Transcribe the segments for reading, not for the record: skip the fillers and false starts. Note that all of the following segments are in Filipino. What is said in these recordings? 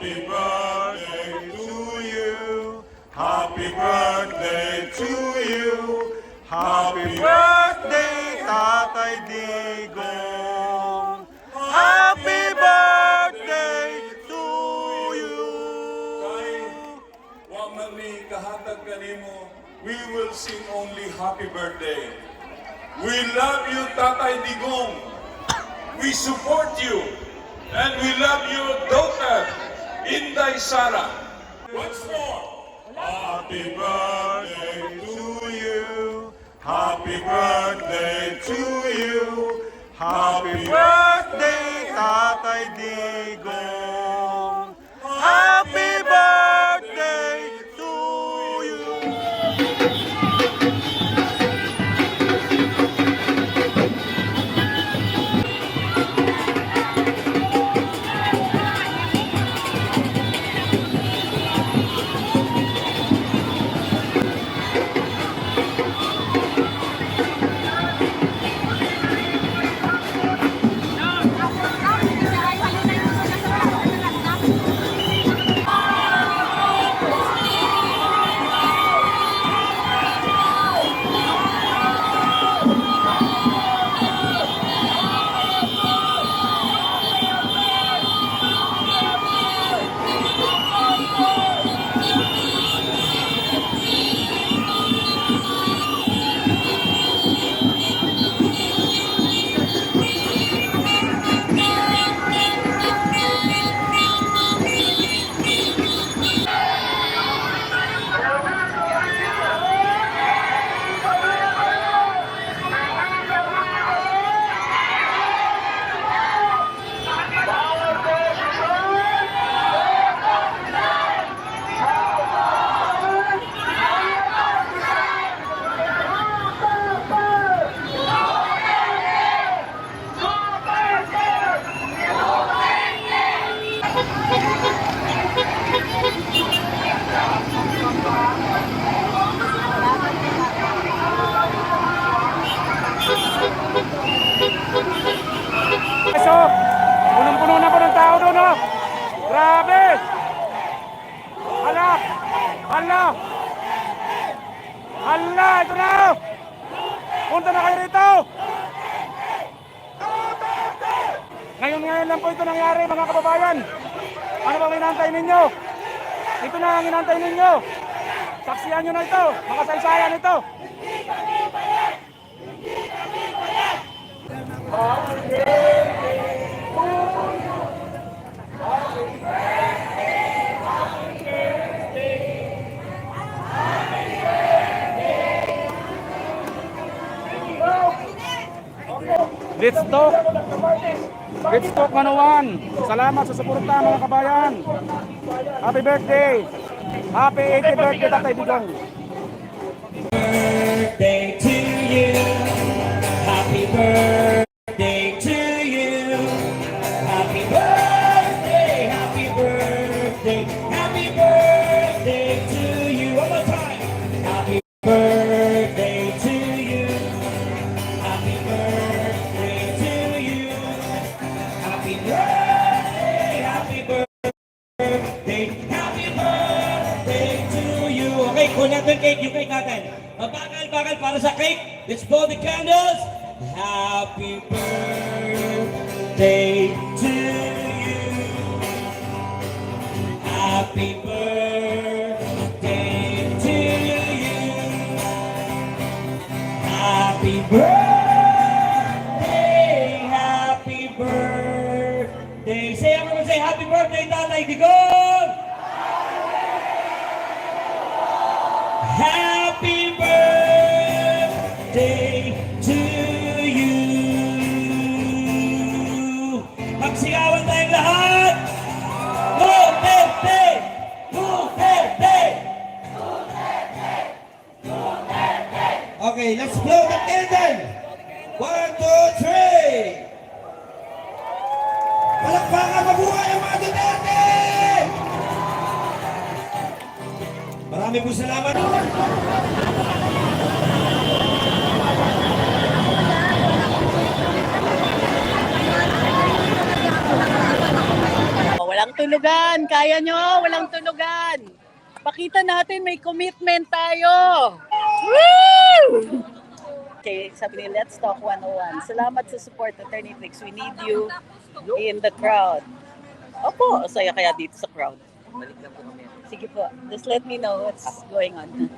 Happy birthday to you. Happy birthday to you. Happy birthday, Tatay Digong. Happy birthday to you. Wa man ni kahatag kanimo, we will sing only happy birthday. We love you, Tatay Digong. We support you. And we love your daughter, Inday Sara. Once more. Happy birthday to you. Happy birthday to you. Happy birthday, Tatay Digong. Happy birthday to you. So, punong-puno na po ng tao doon, no? Grabe! Hala! Hala! Hala! Ito na! Punta na kayo rito! Ngayon lang po ito nangyari, mga kababayan. Ano bang hinantay ninyo? Ito na ang hinantay ninyo. Saksiyan nyo na ito. Makasaysayan ito. Let's talk Manawan. Salamat sa suporta, mga kabayan. Happy birthday. Happy 80th birthday, Tatay Digong. Birthday to you. Happy birthday to you. Happy birthday, happy birthday, happy birthday to you. One more time. Happy birthday to you. Happy birthday to you. Happy birthday, happy birthday, happy birthday to you. Okay, kunin natin cake, yung cake natin. Bagal para sa cake. Let's blow the candles. Happy birthday to you. Happy birthday to you. Happy birthday. Happy birthday. Say everyone, say happy birthday, Tatay Digong. Happy birthday to you. Magsigawan tayong lahat. Duterte! Duterte! Okay, let's blow the candle. 1, 2, 3. Palakpakan, mabuhay ang mga Duterte! Marami po salamat. Walang tulugan. Kaya nyo, walang tulugan. Pakita natin may commitment tayo. Woo! Okay, sabi ni Let's Talk 101. Salamat sa support, Attorney Trix. We need you in the crowd. Opo, saya kaya dito sa crowd. Sige po, just let me know what's going on.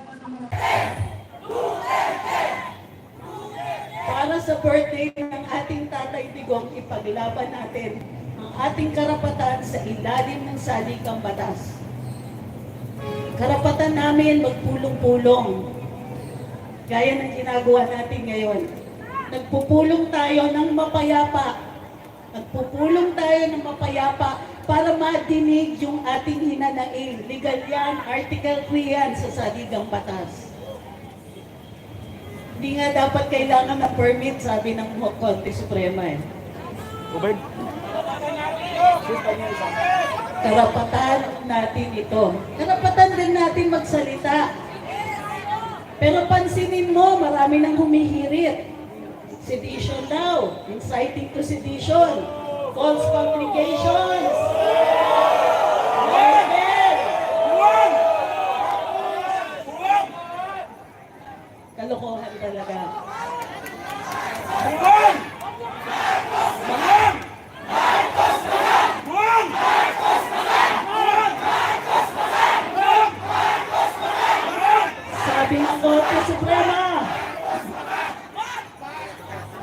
Para sa birthday ng ating Tatay Digong, ipaglaban natin ang ating karapatan sa ilalim ng salikang batas. Karapatan namin magpulong-pulong. Gaya ng ginagawa natin ngayon. Nagpupulong tayo ng mapayapa. Nagpupulong tayo ng mapayapa para madinig yung ating hinanaing. Legal yan, Article 3 yan sa saligang batas. Hindi nga dapat kailangan ng permit, sabi ng Korte Suprema eh. Ubed. Karapatan natin ito. Karapatan din natin magsalita. Pero pansinin mo, marami nang humihirit. Sedition daw, inciting to sedition, false publications. Murder! Kalokohan talaga.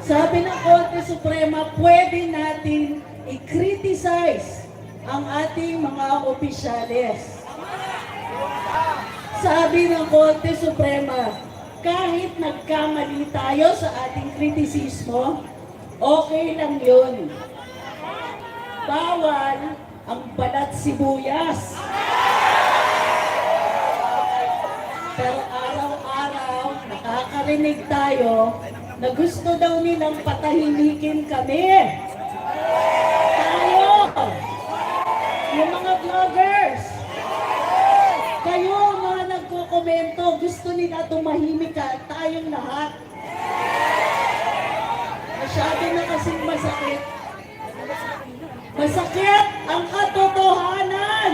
Sabi ng Korte Suprema, pwede natin i-criticize ang ating mga opisyales. Sabi ng Korte Suprema, kahit nagkamali tayo sa ating kritisismo, okay lang yun. Bawal ang balat sibuyas. Pero araw-araw, nakakarinig tayo na gusto daw nilang patahimikin kami. Tayo, yung mga vloggers, kayo mga nagko-komento, gusto nila tumahimik ka, tayong lahat. Masyado na kasing masakit. Masakit ang katotohanan.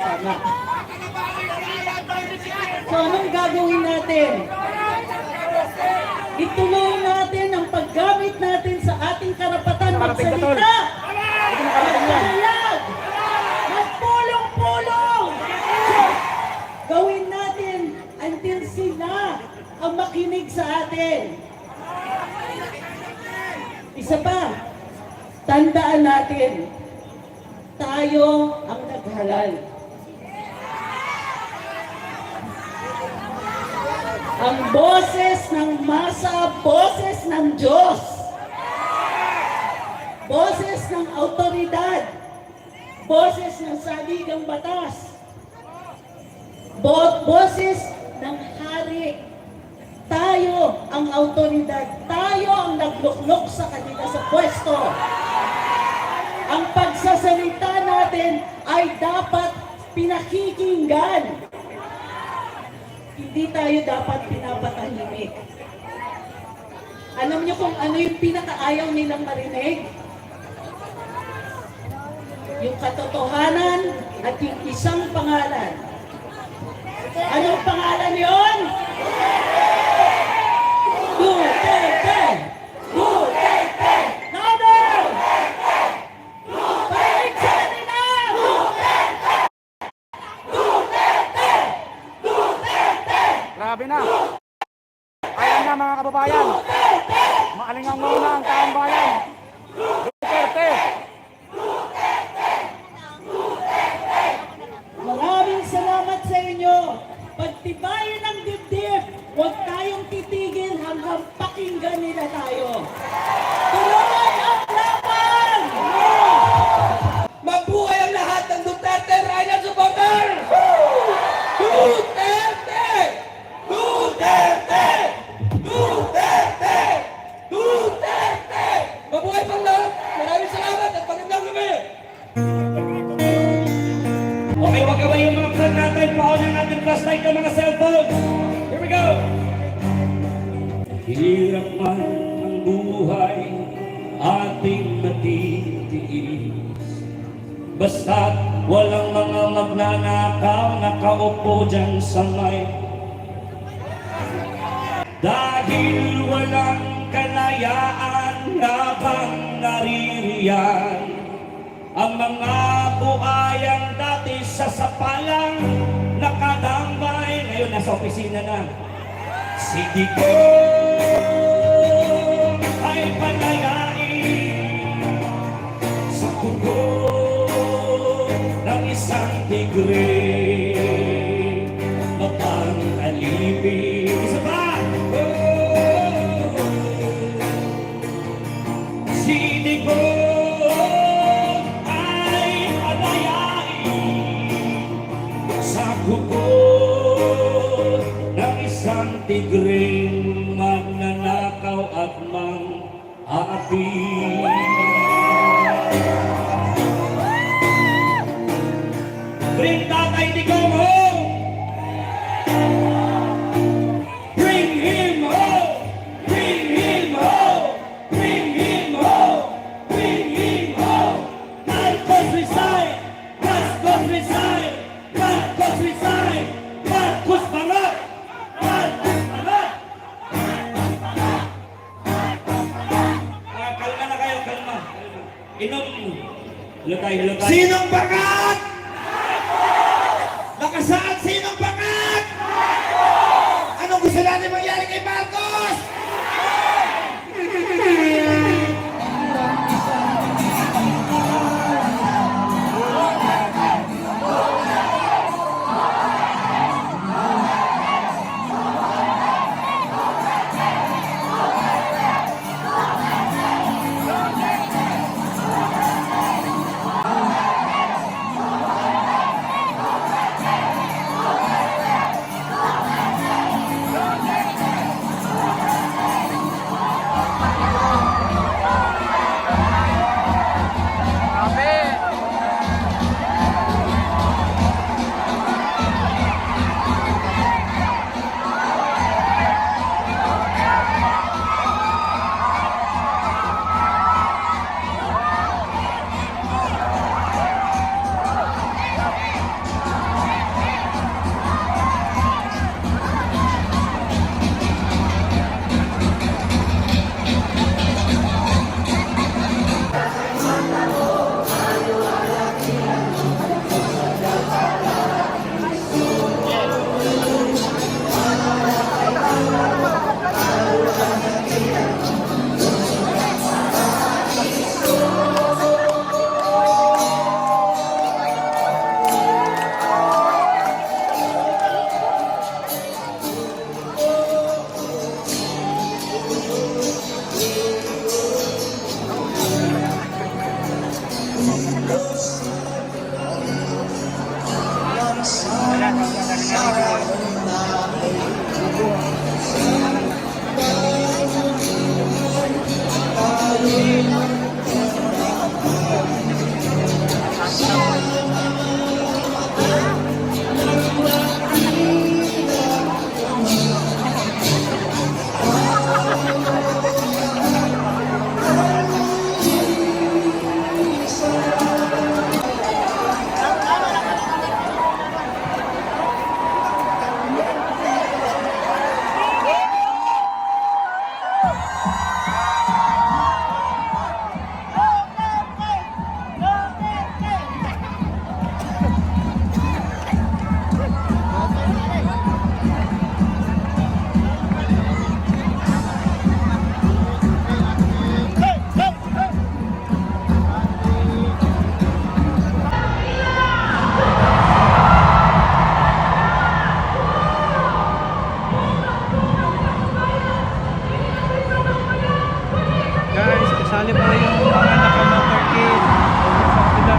Tama. So anong gagawin natin? Ituloy natin ang paggamit natin sa ating karapatan magsalita. Magpahayag. Magpulong-pulong. Gawin natin until sila ang makinig sa atin. Isa pa, tandaan natin, tayo ang naghalal. Ang boses ng masa, boses ng Diyos. Boses ng autoridad. Boses ng saligang batas. Boses ng hari. Tayo ang autoridad. Tayo ang nagluklok sa kanila sa pwesto. Ang pagsasalita natin ay dapat pinakikinggan. Hindi tayo dapat pinapatahimik. Alam niyo kung ano yung pinakaayaw nilang marinig? Yung katotohanan at yung isang pangalan. Anong pangalan yon? Duterte! Duterte! Louder! Parinig sa kanila! Duterte! Duterte! Grabe na. Ayan na mga kababayan. Maalingang muna ang taong bayan. Duterte. Maraming salamat sa inyo. Pagtibayan ng dibdib, huwag tayong titigil hanggang pakinggan nila tayo. Tuloy ang laban! Mabuhay ang lahat ng Duterte Ryan supporter! Duterte! Duterte! Duterte! Duterte! Mabuhay pang lahat! Maraming salamat at magandang gabi! Okay, wag ka ba yung mga vlog natin? Paunin natin flashlight ng mga cellphone. Here we go! Hirap man ang buhay, ating natitiis. Basta't walang mga magnanakaw, nakaupo dyan sa may. Dahil walang kalayaan, habang naririyan ang mga buhayang dati sa sapalang nakadambay, ngayon nasa opisina na. Si Digong ay palayain sa kuko ng isang tigre, mapang-alipin. Isa pa! Si Digong ay palayain sa kuko ng isang tigring magnanakaw at mang-aapi. Bring Tatay Digong home! Bring him home! Bring him home! Bring him home! Bring him home! Marcos resign! Marcos resign! Marcos resign! Marcos bangat! Marcos bangat! Kalma na kayo, kalma. Inom. Hilotay, hilotay. Sinong bangat? Nakasaan sinong bangat? Anong gusto natin mangyari kay Marcos? Kasali pa yung mga naka-motorcade sa kabila.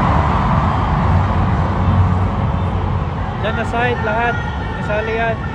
Diyan na side lahat. Kasali yan.